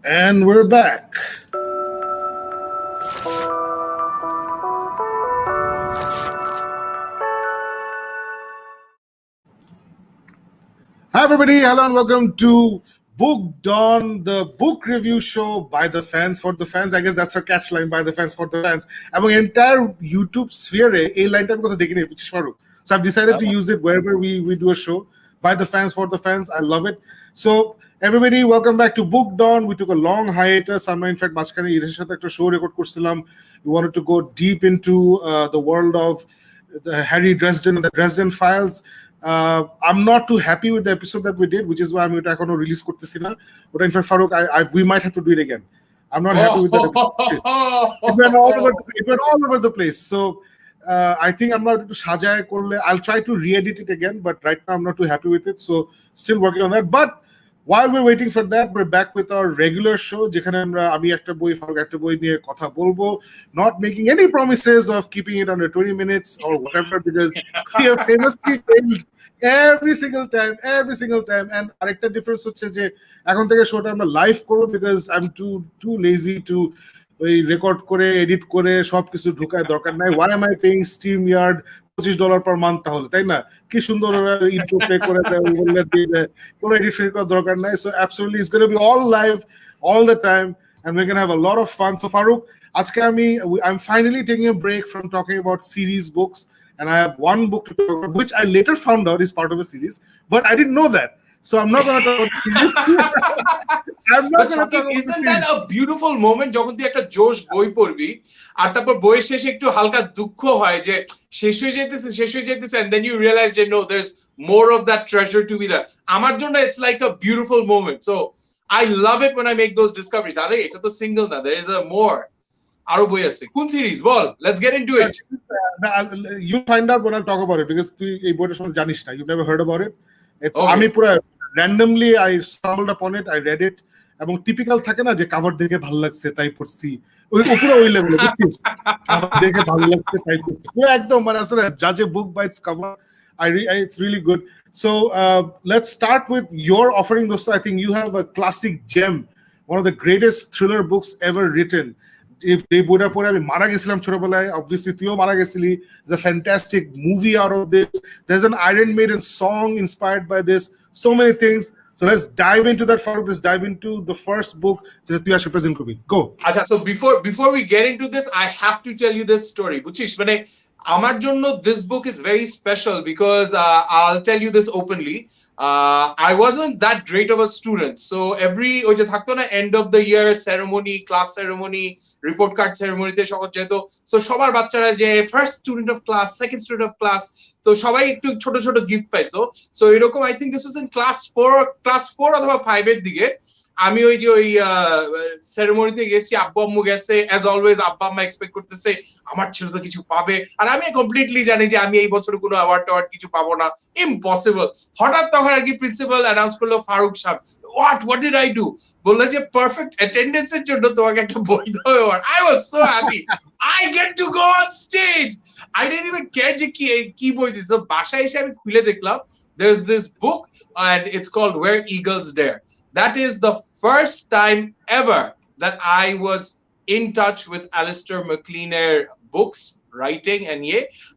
And we're back. Hi everybody, hello and welcome to Book Dawn, the book review show by the fans for the fans. I guess that's our catchline, by the fans for the fans. Among entire YouTube sphere, a line time ko dekhi nahi, which is Farooq. So I've decided to use it wherever we do a show, by the fans for the fans. I love it. So everybody, welcome back to Book Dawn. We took a long hiatus. In fact, মাঝখানে ঈদের সাথে একটা show record করছিলাম. We wanted to go deep into the world of the Harry Dresden and the Dresden Files. I'm not too happy with the episode that we did, which is why I'm going to release করতেছি না. But in fact, Farooq, we might have to do it again. I'm not happy with that episode. It went all over the place. So I think I'm not to সাজায় করলে. I'll try to re-edit it again, but right now I'm not too happy with it. So still working on that. But while we're waiting for that, we're back with our regular show. যেখানে আমরা আমি একটা বই Farooq একটা বই নিয়ে কথা বলবো, not making any promises of keeping it under 20 minutes or whatever, because we have famously failed every single time. And আরেকটা difference হচ্ছে যে এখন থেকে শোটা আমরা লাইভ করব, because I'm too lazy to ওই রেকর্ড করে এডিট করে সবকিছু ঢোকায় দরকার নাই. Why am I paying StreamYard $25 per month তাহলে, তাই না? কি সুন্দর ইন্ট্রো প্লে করে দেয়, বললে কোনো এডিট করার দরকার নাই. So absolutely it's going to be all live all the time and we're going to have a lot of fun. So Farooq, আজকে I'm finally taking a break from talking about series books, and I have one book to talk about, which I later found out is part of a series, but I didn't know that. So I'm not going to talk about series. Isn't that a beautiful moment যখন তুই একটা জোশ বই পড়বি আর তারপর বইয়ের শেষে একটু হালকা দুঃখ হয় যে শেষ হয়ে যেতেছে and then you realize that no, there's more of that treasure to be there. আমার জন্য it's like a beautiful moment. So I love it when I make those discoveries. আরে এটা তো সিঙ্গেল না, there is a more. আরো বই আছে কোন series ball, let's get into it. You find out when I talk about it, because তুই এই বইটা সম্বন্ধে জানিস না, you've never heard about it. আমি পুরো randomly I stumbled upon it, I read it, এবং টিপিক্যাল থাকে না যে কভার দেখে ভালো লাগছে তাই পড়ছি, ওই পুরো ওই লেভেলে বুঝছিস, কভার দেখে ভালো লাগছে তাই পড়ছি পুরো একদম, মানে আসলে judge a book by its cover. It's really good. So let's start with your offering. Dosto, I think you have a classic gem, one of the greatest thriller books ever written. এই বইটা পড়ে আমি মারা গেছিলাম ছোটবেলায়, obviously তুইও মারা গেছিলি. There's a fantastic movie out of this. There's an Iron Maiden song inspired by this. So many things. So let's dive into that, Farooq. Let's dive into the first book that you are present করবি. Go. আচ্ছা, so before we get into this, I have to tell you this story. বুঝছিস, মানে আমার জন্য this book is very special because I'll tell you this openly. I wasn't that great of a student, so every ওই যে থাকতো না end of the year ceremony, class ceremony, report card ceremony তে সকল যেত, so সবার বাচ্চারা যে first student of class, second student of class, তো সবাই একটু ছোট ছোট গিফট পাইতো. so এরকম I think this was in class 4 অথবা 5 এর দিকে. আমি ওই যে ওই সেরেমনিতে গেছি, আব্বু আম্মু গেছে, as always আব্বা আম্মা এক্সপেক্ট করতেছে আমার ছেলে তো কিছু পাবে, আর আমি কমপ্লিটলি জানি যে আমি এই বছর কোনো অ্যাওয়ার্ড কিছু পাবো না, ইম্পসিবল. হঠাৎ তখন আর কি প্রিন্সিপাল অ্যানাউন্স করলো Faruk Shams, what did I do? বললো যে পারফেক্ট অ্যাটেন্ডেন্সের জন্য তোমাকে একটা বই দেওয়া award. I was so happy. I get to go on stage. I didn't even care যে কি বই দিচ্ছে. বাসায় এসে আমি খুলে দেখলাম there's this book and it's called Where Eagles Dare. That is the first time ever that I was in touch with Alistair MacLeaner books, writing and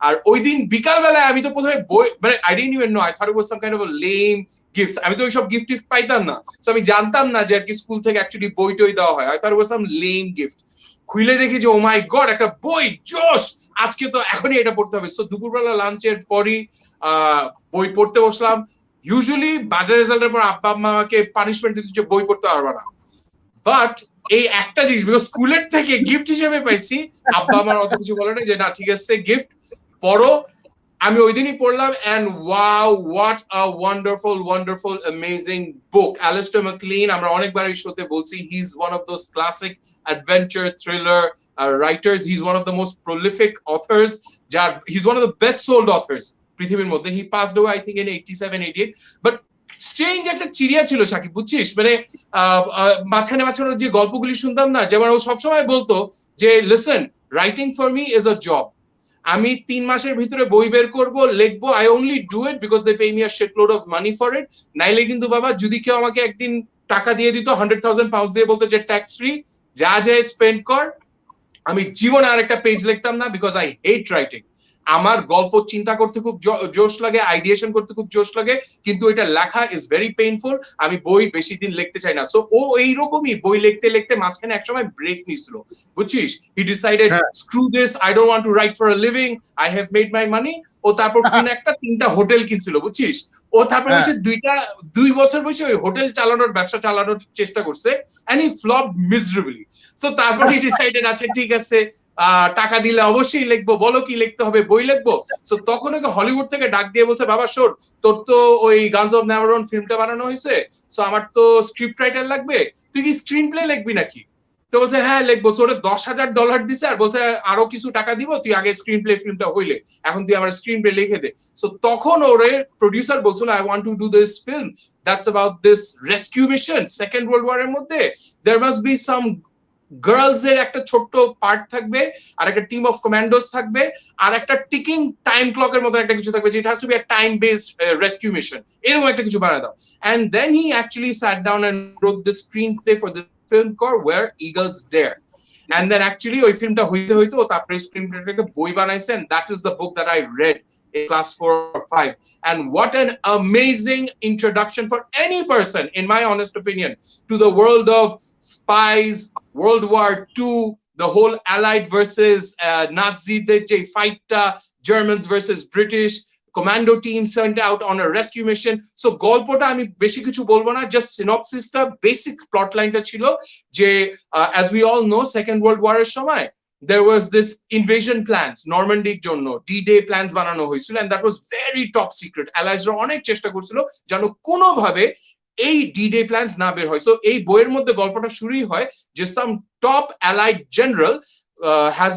আর ওই দিন বিকাল বেলায় আমি তো প্রথমে বই, মানে I didn't even know, I thought it was some kind of a lame gift. আমি তো ওইসব গিফট পাইতাম না, so আমি জানতাম না যে আর কি স্কুল থেকে অ্যাকচুয়ালি বই টই দেওয়া হয়. I thought it was some lame gift. খুলে দেখি যে ও মাই গড, একটা বই, জোশ, আজকে তো এখনই এটা পড়তে হবে. সো দুপুরবেলা লাঞ্চের পরই বই পড়তে বসলাম. ইউজুয়ালি বাজার রেজাল্টের পর আব্বা আম্মা আমাকে পানিশমেন্ট দিতে যে বই পড়তে পারবে না, বাট এই একটা জিনিস বিকজ স্কুলের থেকে গিফট হিসেবে পাইছি, আব্বা আমার অত কিছু বলে না যে না ঠিক আছে গিফট পড়ো. আমি ওই দিনই পড়লাম and wow, what a wonderful amazing book. Alistair MacLean, আমরা অনেকবার এই শোতে বলছি, he's one of those classic adventure thriller writers. He's one of the most prolific authors. He's one of the best sold authors পৃথিবীর মধ্যে. He passed away I think in 87-88. But strange একটা চিড়িয়া ছিল সাকিব, বুঝছিস, মানে মাঝখানে যে গল্পগুলি শুনতাম না, যেমন ও সবসময় বলতো যে listen, writing for me is a job. আমি 3 মাসের ভিতরে বই বের করব, লিখবো, I only do it because they pay me a shit load of money for it. নাইলে কিন্তু বাবা যদি কেউ আমাকে একদিন টাকা দিয়ে দিত, 100,000 পাউন্ড দিয়ে বলতো যে ট্যাক্স ফ্রি, যা যা স্পেন্ড কর। আমি জীবনে আরেকটা পেজ লিখতাম না, বিকজ আই হেট রাইটিং। আমার গল্প চিন্তা করতে খুব জোশ লাগে, আইডিয়েশন করতে খুব জোশ লাগে, কিন্তু এটা লেখা ইজ ভেরি পেইনফুল। আমি বই বেশি দিন লিখতে চাই না। সো ও এইরকমই বই লিখতে লিখতে মাঝখানে একসময় ব্রেক নিছিল, বুঝছিস? He decided screw this, I don't want to write for a living, I have made my money. ও তারপর কোন একটা 3টা হোটেল কিনছিল, বুঝছিস? ও তারপর বসে 2 বছর বসে ওই হোটেল চালানোর, ব্যবসা চালানোর চেষ্টা করছে, এন্ড হি ফ্লপড মিজারেবলি। সো তারপর হি ডিসাইডেড, আচ্ছা ঠিক আছে, টাকা দিলে অবশ্যই লিখবো, বলো কি লিখতে হবে, বই লিখবো। সো তখন ওকে হলিউড থেকে ডাক দিয়ে বলছে, বাবা শোন, তোর তো ওই গানস অফ নেভারন ফিল্মটা বানানো হয়েছে, সো আমার তো স্ক্রিপ্ট রাইটার লাগবে, তুই কি স্ক্রিন প্লে লিখবি নাকি? তো বলছে হ্যাঁ লিখবো। ওরে $10,000 দিছে, আর বলছে আরো কিছু টাকা দিব, তুই আগে স্ক্রিন প্লে ফিল্মটা হইলে, এখন তুই আমার স্ক্রিন প্লে লিখে দে। সো তখন ওরে প্রডিউসার বলছিল, I want to do this film that's about this rescue mission second world war এর মধ্যে। There must be some girls এর একটা ছোট্ট পার্ট থাকবে, আর একটা টিম অফ কমান্ডোস থাকবে, আর একটা টিকিং টাইম ক্লকের মতো একটা কিছু থাকবে, যেটা has to be a time based rescue mission. এরকম একটা কিছু বানায় দাও। And then he actually sat down and wrote the screenplay for this film called Where Eagles Dare. And then actually ওই ফিল্মটা হইতে হইতে ও তারপরে স্ক্রিন প্লেটাকে বই বানাইছে, and that is the book that I read in class 4 or 5. And what an amazing introduction for any person, in my honest opinion, to the world of spies, World War II, the whole Allied versus Nazi fight, Germans versus British, commando team sent out on a rescue mission. So গল্পটা আমি বেশি কিছু বলবো না, just synopsisটা, basic plot lineটা ছিল যে as we all know, Second World War এর সময় there was this invasion plans, নরম্যান্ডির জন্য D-Day plans বানানো হয়েছিল, and that was very top secret. Alliesরা অনেক চেষ্টা করছিল যেন কোনোভাবে এই D-Day plans না বের হয়। সো এই বইয়ের মধ্যে গল্পটা শুরুই হয় যে some top Allied general has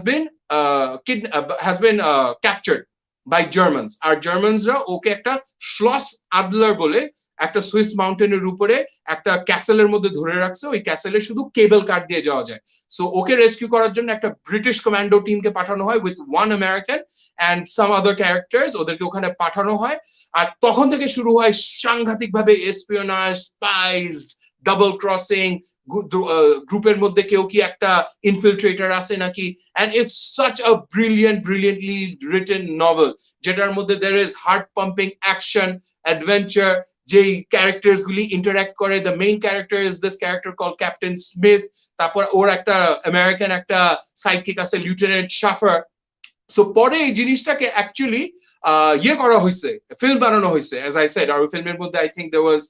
been captured by Germans. আর জার্মানসরা ওকে একটা শ্লস আডলার বলে একটা সুইস মাউন্টেনের উপরে একটা ক্যাসেলের মধ্যে ধরে রাখছে, ওই ক্যাসেলে শুধু কেবল কার দিয়ে যাওয়া যায়। সো ওকে রেস্কিউ করার জন্য একটা ব্রিটিশ কমান্ডো টিমকে পাঠানো হয় with 1 American and some other characters, ওদেরকে ওখানে পাঠানো হয়। আর তখন থেকে শুরু হয় সাংঘাতিক ভাবে এসপিওনাজ, স্পাইস, ডাবল ক্রসিং, গ্রুপের মধ্যে কেউ কি একটা ইনফিলট্রেটর আছে নাকি। And it's such a brilliantly written novel, যেটার মধ্যে there is heart pumping action, adventure, যেই ক্যারেক্টার্স গুলি ইন্টারঅ্যাক্ট করে। The main character is this character called Captain Smith, তারপর ওর একটা আমেরিকান একটা সাইডকিক আছে লিউটেন্যান্ট শাফার। সো পরে এই জিনিসটাকে অ্যাকচুয়ালি ইয়ে করা হয়েছে, ফিল্ম বানানো হয়েছে, as I said। আর ওই ফিল্মের মধ্যে I think there was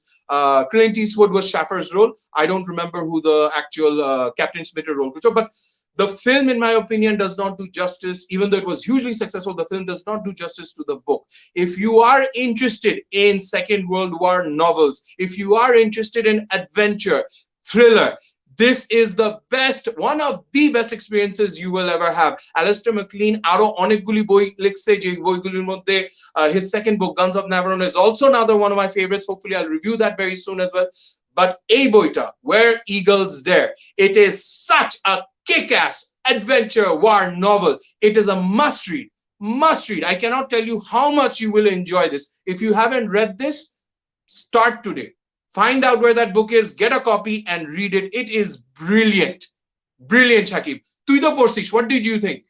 Clint Eastwood was Shaffer's role. I don't remember who the actual Captain Smith role was, but the film, in my opinion, does not do justice. Even though it was hugely successful, the film does not do justice to the book. If you are interested in Second World War novels, if you are interested in adventure, thriller, this is the best, one of the best experiences you will ever have. Alistair MacLean aro onekguli boi likhche, je boigulir moddhe his second book Guns of Navarone is also another one of my favorites. Hopefully I'll review that very soon as well. But ei boita, Where Eagles Dare, it is such a kick-ass adventure war novel. It is a must read, must read. I cannot tell you how much you will enjoy this. If you haven't read this, start today. Find out where that book is, get a copy and read it. It is brilliant. Brilliant, Shakib. Tuই to porsish. What did you think?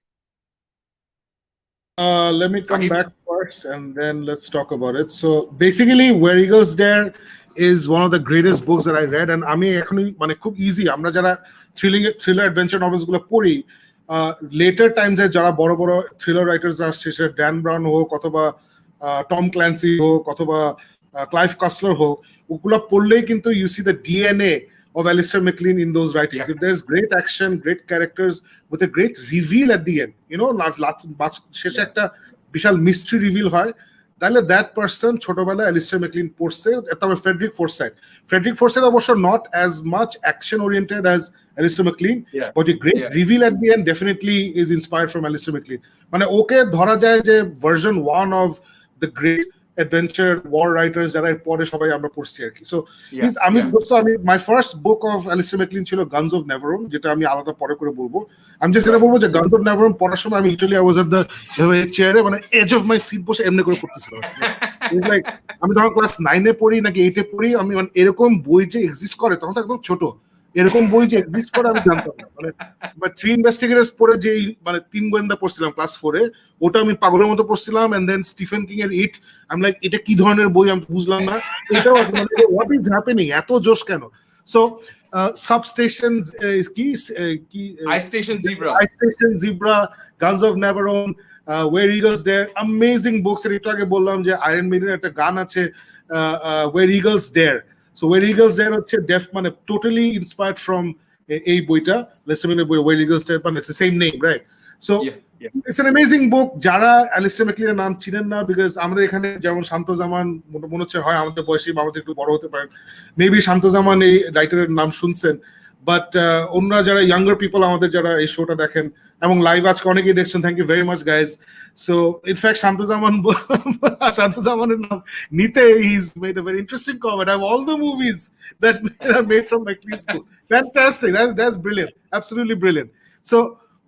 Let me come back first and then let's talk about it. So basically, Where Eagles Dare is one of the greatest books that I read, and আমি এখনই মানে খুব easy, আমরা যারা thriller adventure novels গুলো পড়ি letter Times এ যারা বড় বড় থ্রিলার রাইটার্স আসছে, সেটা ড্যান ব্রাউন হোক অথবা টম ক্ল্যান্সি হোক অথবা ক্লাইভ কাসলার হোক, ওগুলো পড়লেই কিন্তু you see the DNA of Alistair MacLean in those writings. If there's great action, great characters with a great reveal at the end, you know, শেষে একটা বিশাল মিস্ট্রি রিভিল হয়, তাহলে দ্যাট পারসন ছোটবেলায় অ্যালিস্টার ম্যাকলিন পড়ছে। তারপরে Frederick Forsyth অবশ্য not as much action oriented as Alistair MacLean, but a great reveal at the end definitely is inspired from Alistair MacLean. মানে ওকে ধরা যায় যে version 1 of the great adventure war writers যারা পরে সবাই আমরা পড়ছি আর কি। সো আমি my first book of Alistair MacLean ছিল গানস অফ নেভারন, যেটা আমি আলাদা পরে করে বলবো। আমি যে সেটা বলবো যে গানস অফ নেভারন পড়ার সময় আমি literally I was at the চেয়ারে, মানে এজ অফ মাই সিট বসে এমনি করে পড়তেছিলাম। লাইক আমি তখন ক্লাস 9-এ পড়ি নাকি 8-এ পড়ি, আমি মানে এরকম বই যে এক্সিস্ট করে, তখন তো একদম ছোট, এরকম বই যে এক্সিস্ট করে আমি জানতাম না। মানে থ্রি ইনভেস্টিগেটরস পড়ে যে মানে 3 গোয়েন্দা পড়ছিলাম ক্লাস 4-এ, ওটা আমি পাগলের মতো পড়ছিলাম। এন্ড দেন স্টিফেন কিং এর ইট, আমি লাইক এটা কি ধরনের বই আমি বুঝলাম না, এটাও হোয়াট ইজ হ্যাপেনিং, এত জোশ কেন। সো সাবস্টেশনস কি Ice Station Zebra, Guns of Navarone, Where Eagles Dare, amazing books. এর একটু আগে বললাম যে আয়রন মেইডেনের একটা গান আছে ওয়ের ইগলস দেয়ার। সো ওয়ের ইগলস দেয়ার হচ্ছে মানে টোটালি ইন্সপায়ার্ড ফ্রম এই বইটা, লেস্টার বই ওয়ের ইগলস দেয়ার, মানে same name, right? So it's an amazing book. যারা অ্যালিস্টার ম্যাকলিনের নাম চিনেন না, বিকজ আমাদের এখানে যেমন শান্তজামান মনে হচ্ছে হয় আমাদের বয়সী বা আমাদের একটু বড় হতে পারেন, মেবি শান্তজামান এই রাইটারের নাম শুনছেন, বাট অন্যরা যারা ইয়াঙ্গার পিপল আমাদের যারা এই শোটা দেখেন এবং লাইভ আজকে অনেকেই দেখছেন, thank you very much guys. So in fact শান্তজামানের নাম নিতে he's made a very interesting comment. I have all the movies that are made from McLean's books. Fantastic, that's brilliant, absolutely brilliant. So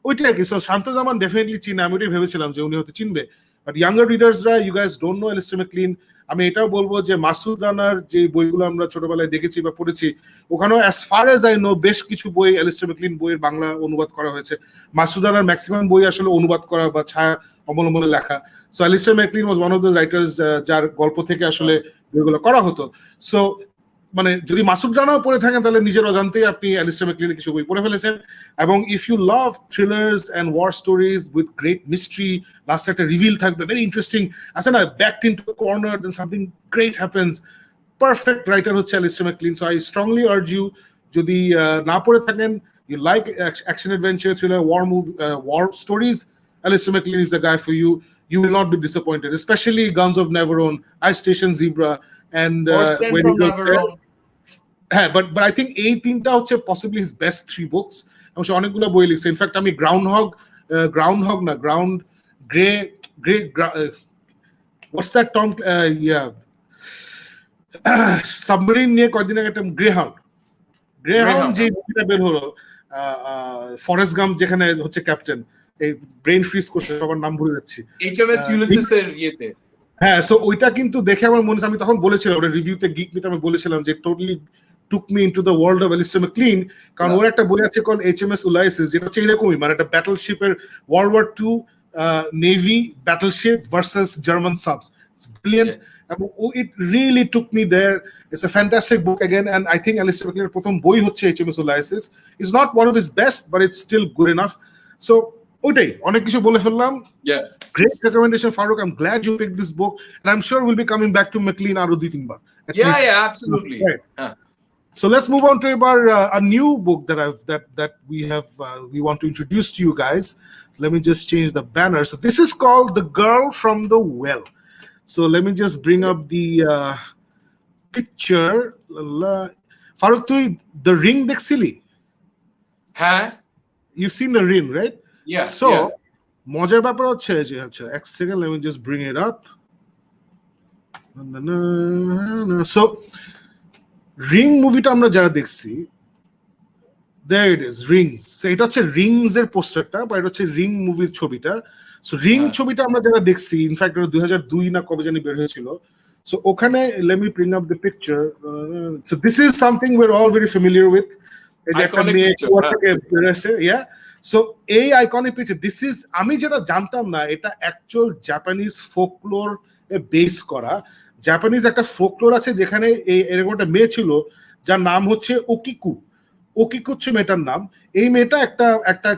ওইটা আর কি। So শান্তজামান definitely চিনে, আমি ওইটাই ভেবেছিলাম যে উনি হয়তো চিনবে, বাট ইয়াঙ্গার রিডার্সরা, you guys don't know Alistair MacLean. আমি এটাও বলবো যে মাসুদ রানার যে বইগুলো আমরা ছোটবেলায় দেখেছি বা পড়েছি, ওখানেও as far age I know বেশ কিছু বই অ্যালিস্টার ম্যাকলিন বইয়ের বাংলা অনুবাদ করা হয়েছে। মাসুদ রানার ম্যাক্সিমাম বই আসলে অনুবাদ করা বা ছায়া অবলম্বনে লেখা। So Alistair MacLean was one of the writers যার গল্প থেকে আসলে বইগুলো করা হতো। সো মানে যদি মাসুদ রানাও পড়ে থাকেন তাহলে নিজের অজান্তেই আপনি অ্যালিস্টার ম্যাকলিনের কিছু বই পড়ে ফেলেছেন। এবং if you love thrillers and war stories with great mystery, লাস্টে একটা রিভিল থাকবে, ভেরি ইন্টারেস্টিং, আছে না, backed into a corner, then something great happens, perfect writer হচ্ছে Alistair MacLean. So I strongly urge you, যদি না পড়ে থাকেন, you like action adventure, thriller, war stories, Alistair McLean is the guy for you. You will not be disappointed, especially Guns of Navarone, I Station Zebra, and but I think এই তিনটা হচ্ছে possibly his best 3 books. এবং সে অনেকগুলো বই লিখছে। In fact আমি what's that Tom submarine নিয়ে কয়েকদিন আগে একটা গ্রেহাউন্ড যে বইটা বের হলো, ফরেস্ট গাম্প যেখানে হচ্ছে ক্যাপ্টেন, এই ব্রেন ফ্রিজ করছে, সবার নাম ভুলে যাচ্ছি, এইচএমএস ইউলিসিস এর ইয়েতে। হ্যাঁ, সো ওইটা কিন্তু দেখে আমার মনে হচ্ছে, আমি তখন বলেছিলাম ওটা রিভিউতে, গিক মিট আমি বলেছিলাম যে totally took me into the world of Alistair McLean, কারণ ওর একটা বই আছে called HMS Ulysses, যেটা হচ্ছে এরকমই, মানে একটা ব্যাটলশিপের World War II Navy battleship versus German subs. It's brilliant. It really took me there. It's a fantastic book again, and I think Alistair McLean's প্রথম বই হচ্ছে HMS Ulysses. It's not one of his best, but it's still good enough. So ওইটাই, অনেক কিছু বলে ফেললাম। Great recommendation, Farooq. I'm glad you picked this book, and I'm sure we'll be coming back to McLean আরো 2-3 বার. Yeah, absolutely. Right. So let's move on to a new book that we want to introduce to you guys. Let me just change the banner. So this is called The Girl from the Well. So let me just bring up the picture. Farooq, The Ring dekhchili? You've seen The Ring, right? Yeah. So mojar ব্যাপার হচ্ছে যে, আচ্ছা এক second, let me just bring it up. So ring মুভিটা আমরা যারা দেখছি, there it is, Rings. So এটা হচ্ছে রিংস এর পোস্টারটা, বা এটা হচ্ছে রিং মুভির ছবিটা। সো রিং ছবিটা আমরা যারা দেখছি, ইনফ্যাক্ট এটা 2002 না কবে জানি বের হয়েছিল। সো ওখানে let me bring up the picture. So this is something we're all very familiar with. এই যে একটা মেয়ে কুয়া থেকে বের আসে, yeah. সো এই আইকনিক পিকচার, দিস ইজ, আমি যেটা জানতাম না, এটা অ্যাকচুয়াল জাপানিজ ফোকলোর এ বেস করা। জাপানিজ একটা ফোকলোর আছে যেখানে এরকম একটা মেয়ে ছিল যার নাম হচ্ছে ওকিকু হচ্ছে মেয়েটার নাম। এই মেয়েটা একটা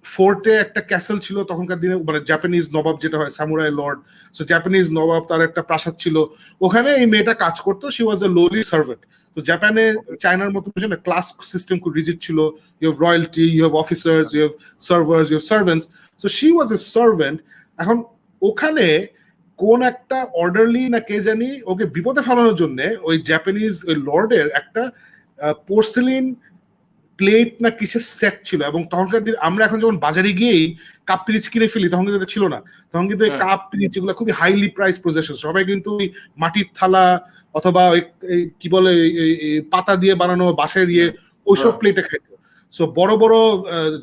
ফোর্টে, একটা ক্যাসেল ছিল তখনকার দিনে, মানে জাপানিজ নবাব যেটা হয়, সামুরাই লর্ড। সো জাপানিজ নবাব, তার একটা প্রাসাদ ছিল, ওখানে এই মেয়েটা কাজ করতো। She was a lowly servant. তো জাপানে চায়নার মতো ক্লাস সিস্টেম খুব রিজিড ছিল। You have royalty, you have officers, you have servers, you have servants. So she was a servant. এখন ওখানে কোন একটা অর্ডারলি না কে জানি ওকে বিপদে ফেলানোর জন্য ওই জাপানিজ ওই লর্ডের একটা পোর্সেলিন প্লেট না কিসের সেট ছিল, এবং তখনকার দিন আমরা এখন যেমন বাজারে গিয়েই কাপ পিরিচ কিনে ফেলি, তখন কিন্তু এটা ছিল না। তখন কিন্তু এই কাপ পিরিচ যেগুলো খুবই হাইলি প্রাইস পজেশন, সবাই কিন্তু ওই মাটির থালা অথবা কি বলে পাতা দিয়ে বানানো বাঁশের ওইসব প্লেটে খাইতো। সো বড় বড়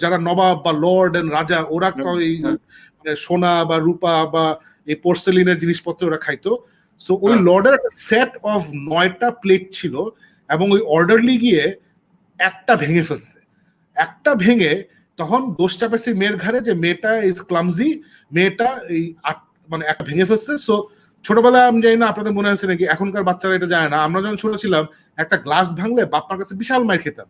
যারা নবাব বা লর্ড এন্ড রাজা, ওরা এই সোনা বা রূপা বা এই পোর্সেলিনের জিনিসপত্র ওরা খাইতো। সো ওই লর্ডের একটা সেট অফ 9টা প্লেট ছিল, এবং ওই অর্ডারলি গিয়ে একটা ভেঙে ফেলছে। একটা ভেঙে তখন দোষ চাপেছে মেয়ের ঘাড়ে যে মেয়েটা ইজ ক্লামজি, মেয়েটা এই মানে একটা ভেঙে ফেলছে। সো ছোটবেলায় আমি জানি না আপনাদের মনে আছে নাকি, এখনকার বাচ্চারা এটা জানে না, আমরা যখন ছোট ছিলাম একটা গ্লাস ভাঙলে বাপ্পার কাছে বিশাল মাইর খেতাম।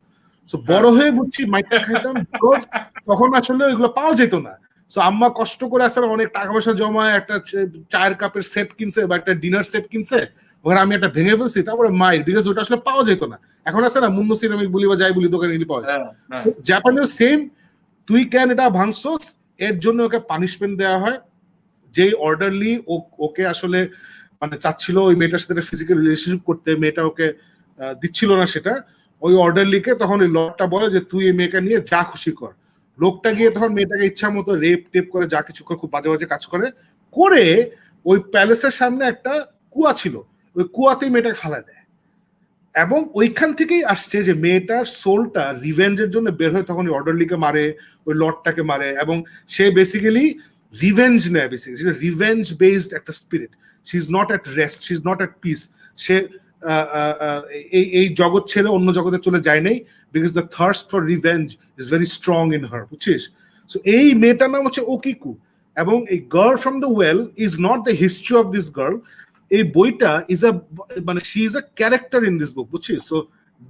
সো বড় হয়ে বুঝছি মাইরটা খাইতাম বিকজ তখন আসলে ওইগুলো পাওয়া যেত না। সো আম্মা কষ্ট করে আসলে অনেক টাকা পয়সা জমায় একটা চায়ের কাপের সেট কিনছে বা একটা ডিনার সেট কিনছে, ওখানে আমি একটা ভেঙে ফেলছি, তারপরে মাইর, বিকজ ওটা আসলে পাওয়া যেত না। এখন আছে না মুন্নু সিরামিক বলি বা যাই বলি দোকানে গেলে পাওয়া যায়। জাপানেও সেম, তুই কেন এটা ভাঙছস, এর জন্য ওকে পানিশমেন্ট দেওয়া হয়। যেই অর্ডারলি ওকে আসলে মানে চাচ্ছিল ওই মেয়েটার সাথে ফিজিক্যাল রিলেশনশিপ করতে, মেয়েটা ওকে দিচ্ছিল না সেটা, ওই অর্ডারলিকে তখন ওই লর্ডটা বলে যে তুই এই মেয়েকে নিয়ে যা খুশি কর। লোকটা গিয়ে তখন মেয়েটাকে ইচ্ছা মতো রেপ টেপ করে, যা কিছু করে, খুব বাজে বাজে কাজ করে করে ওই প্যালেসের সামনে একটা কুয়া ছিল, ওই কুয়াতেই মেয়েটাকে ফালা দেয়। এবং ওইখান থেকেই আসছে যে মেয়েটার সোলটা রিভেঞ্জের জন্য বের হয়, তখন ওই অর্ডারলিকে মারে, ওই লর্ডটাকে মারে, এবং সে বেসিক্যালি রিভেঞ্জ নেয়। বেসিক্যালি রিভেঞ্জ বেসড একটা spirit, she is not at rest, she is not at peace. সে এই জগৎ ছেড়ে অন্য জগতে চলে যায় নাই, because the thirst for revenge is very strong in her, বুঝছিস? সো এই মেয়েটার নাম হচ্ছে ওকিকু, এবং এই girl from the well is not the history of this girl. এই বইটা ইজ আ মানে she is a character in this book, বুঝছিস? So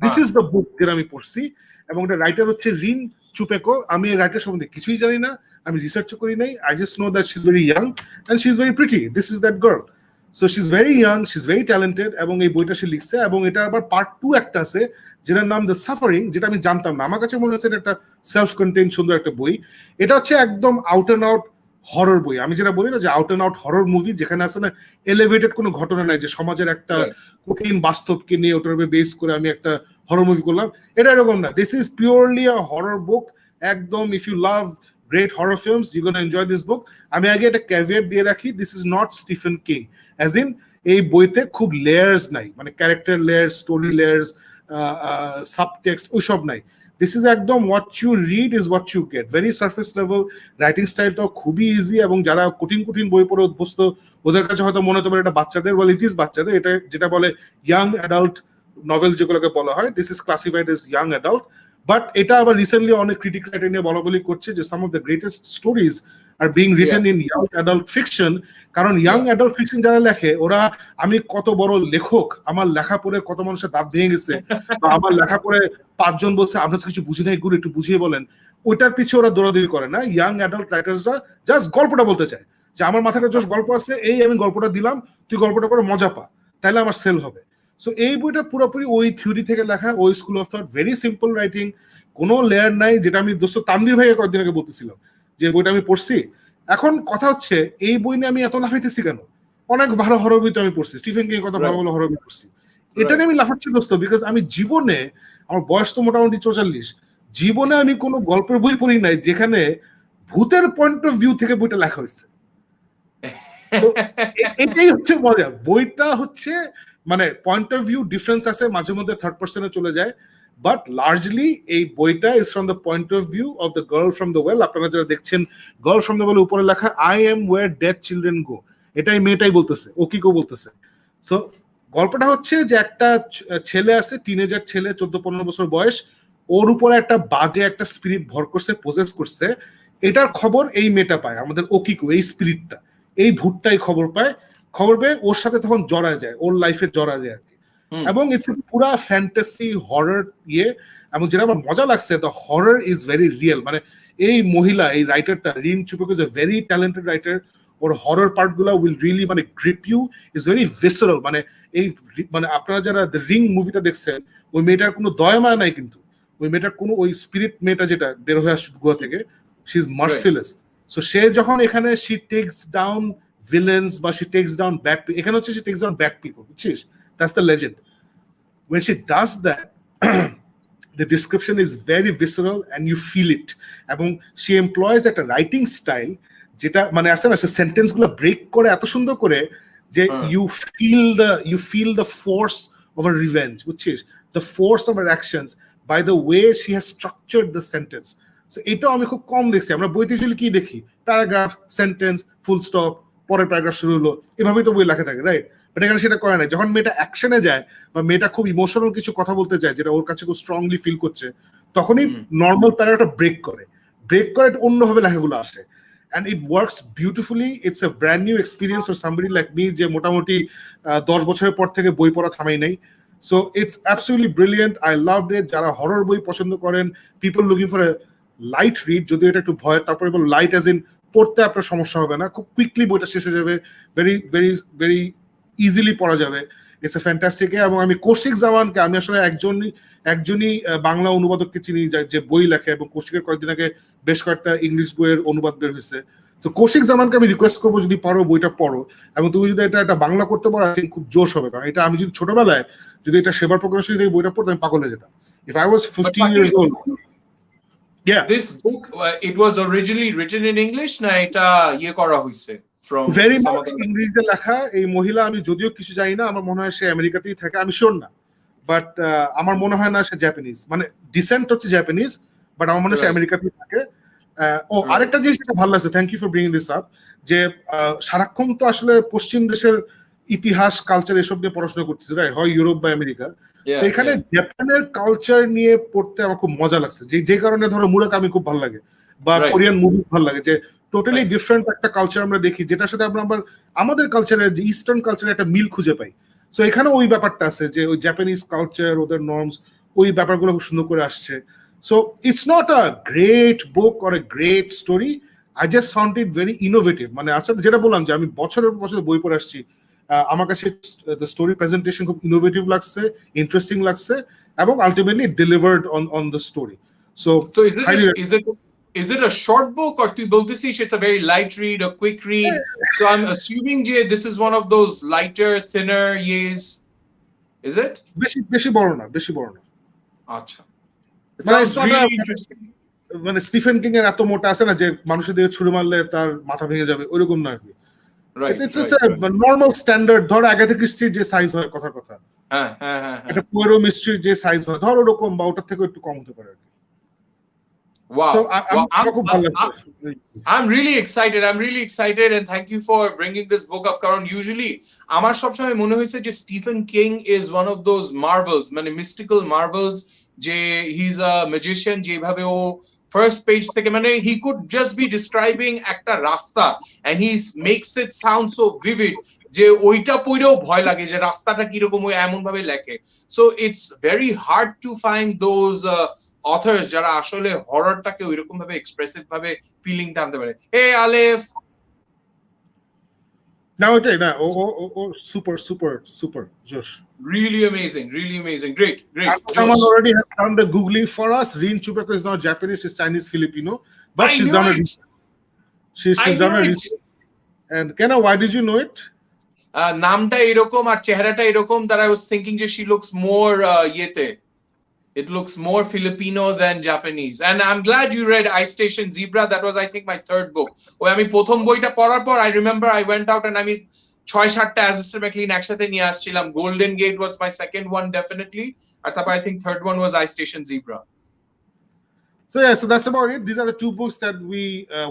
this is the book যেটা আমি পড়ছি, এবং এটা রাইটার হচ্ছে রিন চুপেকো। আমি এই রাইটার সম্বন্ধে কিছুই জানি না, আমি রিসার্চ করি নাই। I just know that she is very young and she is very pretty. This is that girl. So she is very young, she is very talented, এবং এই বইটা সে লিখছে। এবং এটা আবার পার্ট 2 একটা আছে যেটার নাম দ্য সাফারিং, যেটা আমি জানতাম না। আমার কাছে মনে হচ্ছে একটা সেলফ কন্টেইন সুন্দর একটা বই। এটা হচ্ছে একদম আউট অ্যান্ড আউট হরর বই। আমি যেটা বলি না যে out and out horror movie, যেখানে আসলে এলিভেটেড কোনো ঘটনা নাই, যে সমাজের একটা কঠিন বাস্তবকে নিয়ে ওটার উপরে বেস করে আমি একটা হরর মুভি করলাম, এটা এরকম না। This is purely a horror book. একদম if you love great horror films you gonna enjoy this book. আমি আগে একটা ক্যাভিয়েট দিয়ে রাখি, this is not Stephen King, as in এই বইতে খুব লেয়ার্স নাই, মানে character layers, story layers, subtext ওইসব নাই। দিস ইজ একদম what you read is what you get, very surface level. Writing স্টাইলটাও খুবই ইজি, এবং যারা কঠিন কঠিন বই পড়ে অভ্যস্ত ওদের কাছে হয়তো মনে হতে পারে এটা বাচ্চাদের, বলে ইট ইজ বাচ্চাদের। এটা যেটা বলে ইয়াং অ্যাডাল্ট নভেল যেগুলোকে বলা হয়, this is classified as young adult. But এটা আবার রিসেন্টলি অনেক ক্রিটিকরা এটা নিয়ে বলা বলি করছে যে some of the greatest stories are being written in young adult fiction. কারণ ইয়াং অ্যাডাল্ট ফিকশন যারা লেখে, ওরা আমি কত বড় লেখক, আমার লেখা পড়ে কত মানুষের দাঁত ভেঙে গেছে, বা আমার লেখা পড়ে 5 জন বলছে আমরা তো কিছু বুঝি নাই, গুরু একটু বুঝিয়ে বলেন, ওইটার পিছিয়ে ওরা দৌড়াদৌড়ি করে না। ইয়াং অ্যাডাল্ট রাইটার্সরা জাস্ট গল্পটা বলতে চায় যে আমার মাথাটা জাস্ট গল্প আছে, এই আমি গল্পটা দিলাম, তুই গল্পটা করে মজা পা, তাহলে আমার সেল হবে। সো এই বইটা পুরোপুরি ওই থিওরি থেকে লেখা, ওই school of thought, very simple writing, কোনো লেয়ার নাই। যেটা আমি দোস্ত তানভীর ভাইকে কয়েকদিন আগে বলতেছিলাম যে বইটা আমি পড়ছি। এখন কথা হচ্ছে এই বই নিয়ে আমি এত লাফাইতেছি কেন? অনেক ভালো হরর বই তো আমি পড়ছি, স্টিফেন কিং কত ভালো ভালো হরর বই পড়ছি, এটা নিয়ে আমি লাফাচ্ছি দোস্ত, বিকজ আমি জীবনে, আমার বয়স তো মোটামুটি 44, জীবনে আমি কোনো গল্পের বই পড়ি নাই যেখানে ভূতের পয়েন্ট অফ ভিউ থেকে বইটা লেখা হয়েছে। এটাই হচ্ছে মজা। বইটা হচ্ছে মানে পয়েন্ট অফ ভিউ ডিফারেন্স আছে, মাঝে মধ্যে থার্ড পার্সনে চলে যায়, বাট লার্জলি এই বইটা is from the point of view of the girl from the well. আপনারা যারা দেখছেন, গার্ল ফ্রম দ্য ওয়েল উপরে লেখা I am war dead children go, এটাই মেয়েটাই বলতেছে, ওকিকো বলতেছে। সো গল্পটা হচ্ছে যে একটা ছেলে আছে, টিনেজার ছেলে, 14-15 বছর বয়স, ওর উপরে একটা বাজে একটা স্পিরিট ভর করছে, প্রসেস করছে। এটার খবর এই মেয়েটা পায়, আমাদের ওকিকো, এই স্পিরিটটা, এই ভূতটাই খবর পায়। খবর পেয়ে ওর সাথে তখন জড়া যায়, ওর লাইফে জড়া যায় আর কি। এবং ইটস পুরা ফ্যান্টাসি হরর ইয়ে। এবং যেটা আমার মজা লাগছে, the horror is very real. মানে এই মহিলা, এই রাইটারটা Rin Chupeco is a very talented writer. ওর হরর পার্ট গুলা উইল রিয়েলি মানে grip you, is very visceral. মানে এই মানে আপনারা যারা দ্য রিং মুভিটা দেখছেন, ওই মেয়েটার কোনো দয়া মায়া নাই, কিন্তু ওই মেয়েটার কোনো, ওই স্পিরিট মেয়েটা যেটা বের হয়ে আসছে গুহা থেকে, শি ইজ মার্সিলেস। সো সে যখন এখানে শি টেকস ডাউন villains, বা she takes down bad people, এখানে হচ্ছে she takes down bad people, বুঝছিস? That's the legend. When she does that, The description is very visceral and you feel it. এবং she employs একটা writing style যেটা মানে আছে না, সেন্টেন্স গুলো ব্রেক করে এত সুন্দর করে যে you feel the force of her revenge, বুঝছিস, the force of her actions by the way she has structured the sentence. So এটাও আমি খুব কম দেখছি। আমরা বইতে আসলে কি দেখি, প্যারাগ্রাফ, সেন্টেন্স, ফুল স্টপ, পরের প্যারাগ্রাফ শুরু হলো, এভাবেই তো বই লেখা থাকে, রাইট? বাট এখানে সেটা করে না। যখন মেয়েটা অ্যাকশনে যায় বা মেয়েটা খুব ইমোশনাল কিছু কথা বলতে যায় যেটা ওর কাছে খুব স্ট্রংলি ফিল করছে, তখনই নর্মাল প্যারাগ্রাফটা ব্রেক করে অন্যভাবে লেখাগুলো আসে। And it works beautifully. It's a brand new experience for somebody like me যে মোটামুটি 10 বছরের পর থেকে বই পড়া থামাই নাই। So it's absolutely brilliant. I loved it. যারা হরর বই পছন্দ করেন, people looking for a light read, যদিও এটা একটু ভয়ের, তারপরে লাইট অ্যাজ ইন পড়তে আপনার সমস্যা হবে না, খুব কুইকলি বইটা শেষ হয়ে যাবে, ভেরি ভেরি ভেরি ইজিলি পড়া যাবে। It's a fantastic. এবং আমি কৌশিক জামানকে, আমি আসলে একজনই বাংলা অনুবাদককে চিনি যে বই লেখে, এবং কৌশিকের কয়েকদিন আগে বেশ কয়েকটা ইংলিশ বইয়ের অনুবাদ বের হয়েছে। তো কৌশিক জামানকে আমি রিকোয়েস্ট করবো, যদি পারো বইটা পড়ো, এবং তুমি যদি এটা বাংলা করতে পারো, আই থিঙ্ক খুব জোশ হবে। কারণ এটা আমি যদি ছোটবেলায় যদি এটা সেবার প্রকাশনী থেকে বইটা পড়তাম, আমি পাগল হয়ে যেতাম। If I was 15 years old. Yeah. This book, it was originally written in English, na eta ye kora hoise from very much ইংরেজিতে লেখা। এই মহিলা, আমি যদিও কিছু জানি না, আমার মনে হয় সে আমেরিকাতেই থাকে, আমি শিওর না, বাট আমার মনে হয় না সে জাপানিজ, মানে ডিসেন্ট হচ্ছে জাপানিজ, বাট আমার মনে হয় সে আমেরিকাতেই থাকে। আরেকটা জিনিস যেটা ভালো লাগছে, thank you for bringing this up, যে সারাক্ষণ তো আসলে পশ্চিম দেশের ইতিহাস, কালচার এসব নিয়ে পড়াশোনা করতেছে, রাইট, হয় ইউরোপ বা আমেরিকা। তো এখানে জাপানের কালচার নিয়ে পড়তে আমার খুব মজা লাগছে, যে কারণে ধরো মুরাকামি খুব ভালো লাগে, বা কোরিয়ান মুভি ভালো লাগে, যে টোটালি ডিফারেন্ট একটা কালচার আমরা দেখি, যেটার সাথে আমরা আমাদের কালচারের, যে ইস্টার্ন কালচারের একটা মিল খুঁজে পাই। সো এখানে ওই ব্যাপারটা আছে, যে ওই জাপানিজ কালচার, ওদের নর্মস, ওই ব্যাপারগুলো খুব সুন্দর করে আসছে। So it's not a great book or a great story, I just found it very innovative. মানে আসলে যেটা বললাম যে আমি বছরের বছর বই পড়ে আসছি, আমার কাছে দ্য স্টোরি প্রেজেন্টেশন খুব ইনোভেটিভ লাগছে, ইন্টারেস্টিং লাগছে, এবং ultimately delivered on the story. So is it a short book, or tu boltesish it's a very light read, a quick read? So I'm assuming this is one of those lighter, thinner years. Is it? বেশি বড় না, আচ্ছা, it's really interesting. মানে Stephen king এর এত মোটা আছে না যে মানুষের দিকে ছুড়ে মারলে তার মাথা ভেঙে যাবে, ওইরকম না আর কি। It's a normal standard, ধর আগাথা ক্রিস্টির যে সাইজ হয়, কথার কথা, এটা পুরো মিস্ট্রির যে সাইজ হয়, ধর ওরকম বা ওটার থেকে একটু কম হতে পারে আর কি। Wow. So I'm really excited and thank you for bringing this book up. Karon usually আমার সবসময় মনে হয়েছে যে Stephen king is one of those marvels, মানে mystical marvels, যে he's a magician, যেভাবে ও first page থেকে, মানে he could just be describing একটা রাস্তা and he makes it sound so vivid যে ওইটা পড়েও ভয় লাগে যে রাস্তাটা কিরকম ওই এমন ভাবে লেখে। So it's very hard to find those authors যারা আসলে হররটাকে ওইরকম ভাবে এক্সপ্রেসিভ ভাবে ফিলিং টানতে পারে। হে আলেফ, নাও এটাই না, ও সুপার জোশ, really amazing, great. Someone already has done the googling for us. Rin Chupeko is not Japanese, she's Chinese Filipino, but she's done it. She's done it. And Kenna, why did you know it? নামটা এরকম আর চেহারাটা এরকম, that I was thinking যে she looks more it looks more Filipino than Japanese. And I'm glad you read Ice Station Zebra. That was, I think, my third book. ওই আমি প্রথম বইটা পড়ার পর I remember I went out and আমি 6-7টা Mr. McLean একসাথে নিয়ে আসছিলাম। Golden Gate was my second one definitely, আর তারপর I think third one was Ice Station Zebra. So yeah, so that's about it. These are the two books that we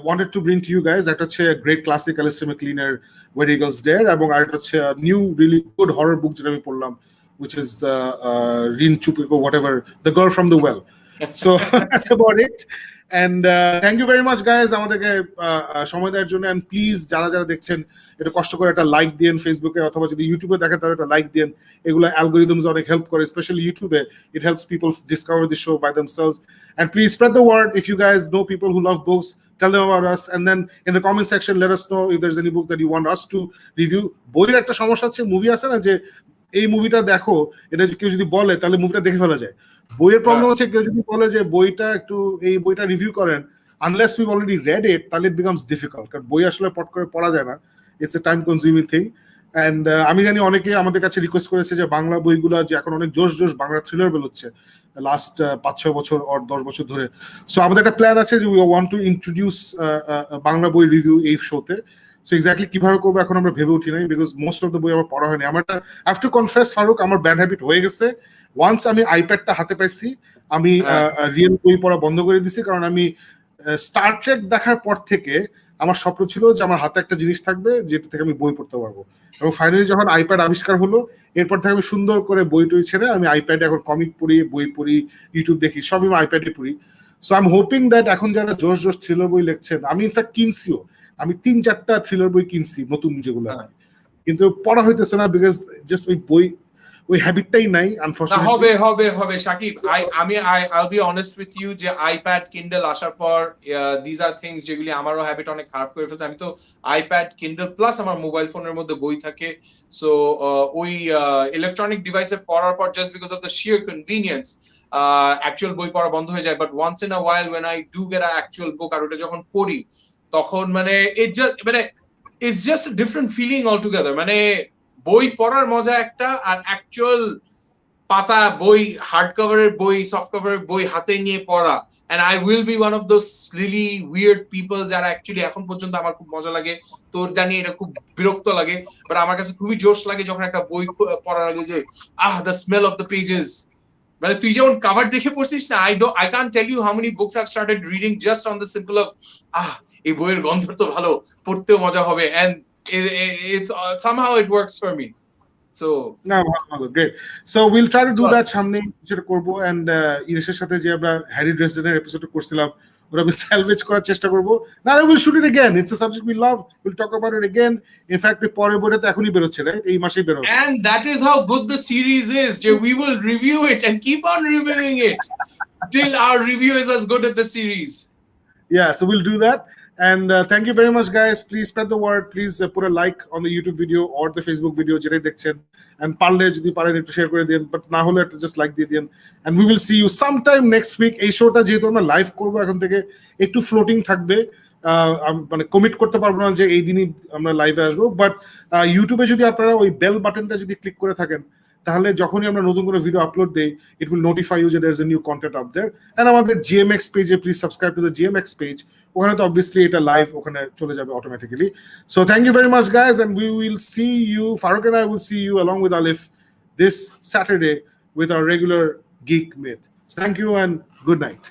wanted to bring to you guys. That was a great classic Alistair McLeaner, Where Eagles Dare, এবং আর হচ্ছে a new really good horror book যেটা আমি পড়লাম, which is Rin Chupeko, whatever, The Girl from the Well. So that's about it. And thank you very much guys আমাদেরকে সময় দেওয়ার জন্য। and please যারা দেখছেন এটা কষ্ট করে একটা লাইক দিন ফেসবুকে, অথবা যদি ইউটিউবে দেখেন তাহলে একটা লাইক দিন। এগুলো অ্যালগরিদমস অনেক হেল্প করে, স্পেশালি ইউটিউবে। it helps people discover the show by themselves. And please spread the word. If you guys know people who love books, tell them about us, and then in the comment section let us know if there's any book that you want us to review. বইয়ের একটা সমস্যা আছে, movie আছে না যে এই মুভিটা দেখো, এটা কেউ যদি বলে তাহলে মুভিটা দেখে ফেলা যায়। বইয়ের প্রবলেম হচ্ছে কেউ যদি বলে যে এই বইটা রিভিউ করেন, আনলেস উইভ অলরেডি রেড ইট, তাহলে ইট বিকামস ডিফিকাল্ট, কারণ বই আসলে পট করে পড়া যায় না, it's a time consuming thing. And আমি জানি অনেকে আমাদের কাছে রিকোয়েস্ট করেছে যে বাংলা বইগুলো যে এখন অনেক জোশ জোশ বাংলা থ্রিলার বেরোচ্ছে লাস্ট 5-6 বছর আর 10 বছর ধরে। সো আমাদের একটা প্ল্যান আছে যে we want to introduce Bangla বই রিভিউ এই শোতে। সো এক্স্যাক্টলি কিভাবে করবো এখন আমরা ভেবে উঠি নাই, বিকজ মোস্ট অফ দ্য বই আমার পড়া হয়নি। আমার একটা I have to confess Farooq, আমার ব্যাড হ্যাবিট হয়ে গেছে। ওয়ান্স আমি আইপ্যাডটা হাতে পাইছি, আমি রিয়েল বই পড়া বন্ধ করে দিছি, কারণ আমি স্টার ট্রেক দেখার পর থেকে আমার স্বপ্ন ছিল যে আমার হাতে একটা জিনিস থাকবে যেটা থেকে আমি বই পড়তে পারবো। এবং ফাইনালি যখন আইপ্যাড আবিষ্কার হলো, এরপর থেকে আমি সুন্দর করে বই টই ছেড়ে আমি আইপ্যাডে এখন কমিক পড়ি, বই পড়ি, ইউটিউব দেখি, সবই আমি আইপ্যাডে পড়ি। So I am hoping that এখন যারা জোশ জোশ থ্রিলার বই লিখছেন, আমি ইনফ্যাক্ট কিনছিও, আমি 3-4টা থ্রিলার বই কিনছি নতুন যেগুলো, কিন্তু পড়া হইতেছে না, বিকজ জাস্ট ওই বই ওই হ্যাবিটটাই নাই আনফরচুনেটলি। হবে হবে হবে Shakib, I'll be honest with you যে আইপ্যাড কিন্ডল আসার পর দিস আর থিংস যেগুলি আমারও হ্যাবিট অনেক খারাপ করে ফেলছে। আমি তো আইপ্যাড কিন্ডল প্লাস আমার মোবাইল ফোনের মধ্যে বই থাকে, সো ওই ইলেকট্রনিক ডিভাইসে পড়ার পর just because of the sheer convenience actual বই পড়া বন্ধ হয়ে যায়। But once in a while when I do get an actual book আর ওটা যখন পড়ি তখন মানে it's just a different feeling altogether। মানে বই পড়ার মজা একটা, আর অ্যাকচুয়াল পাতা বই, হার্ড কভারের বই, সফট কভারের বই হাতে নিয়ে পড়া। And I will be one of those really weird people যারা অ্যাকচুয়ালি এখন পর্যন্ত আমার খুব মজা লাগে, তোর জানি এটা খুব বিরক্ত লাগে, বাট আমার কাছে খুবই জোশ লাগে যখন একটা বই পড়ার আগে যে the smell of the pages. মানে তুই যেমন কাভার দেখে পড়ছিস না, I can't tell you how many books I've started reading just on the simple of এই বইয়ের গন্ধ তো ভালো, পড়তেও মজা হবে, and it's somehow it works for me. So great. So we'll try to do that সামনে যেটা করব। এন্ড ইরেশের সাথে যে আমরা হ্যারি ড্রেসডেনের এপিসোড করছিলাম ওটা আমি সালভেজ করার চেষ্টা করব। না, we'll shoot it again. It's a subject we love. We'll talk about it again. In fact, পরের বইটা তো এখনই বের হচ্ছে, রাইট? এই মাসেই বের হবে। And that is how good the series is. We will review it and keep on reviewing it till our review is as good as the series. Yeah, so we'll do that. And thank you very much, guys. Please spread the word. Please put a like on the YouTube video or the Facebook video যেটাই দেখছেন, and পারলে যদি পারেন একটু share করে দিন, but না হলে একটু জাস্ট লাইক দিয়ে দিন। And we will see you sometime next week. এই শোটা যেহেতু আমরা লাইভ করবো এখন থেকে, একটু ফ্লোটিং থাকবে, মানে কমিট করতে পারবো না যে এই দিনই আমরা লাইভে আসবো, বাট ইউটিউবে যদি আপনারা ওই বেল বাটনটা যদি ক্লিক করে থাকেন, তাহলে যখনই আমরা নতুন কোনো ভিডিও আপলোড দেই, ইট উইল নোটিফাই ইউ যে there is a new content up there. And আমাদের জিএমএক্স পেজে please subscribe to the GMX page, ওখানে তো অবভিয়াসলি এটা লাইভ ওখানে চলে যাবে automatically. So thank you very much guys, and we will see you, Farooq and I will see you along with Alif this Saturday with our regular geek myth. Thank you and good night.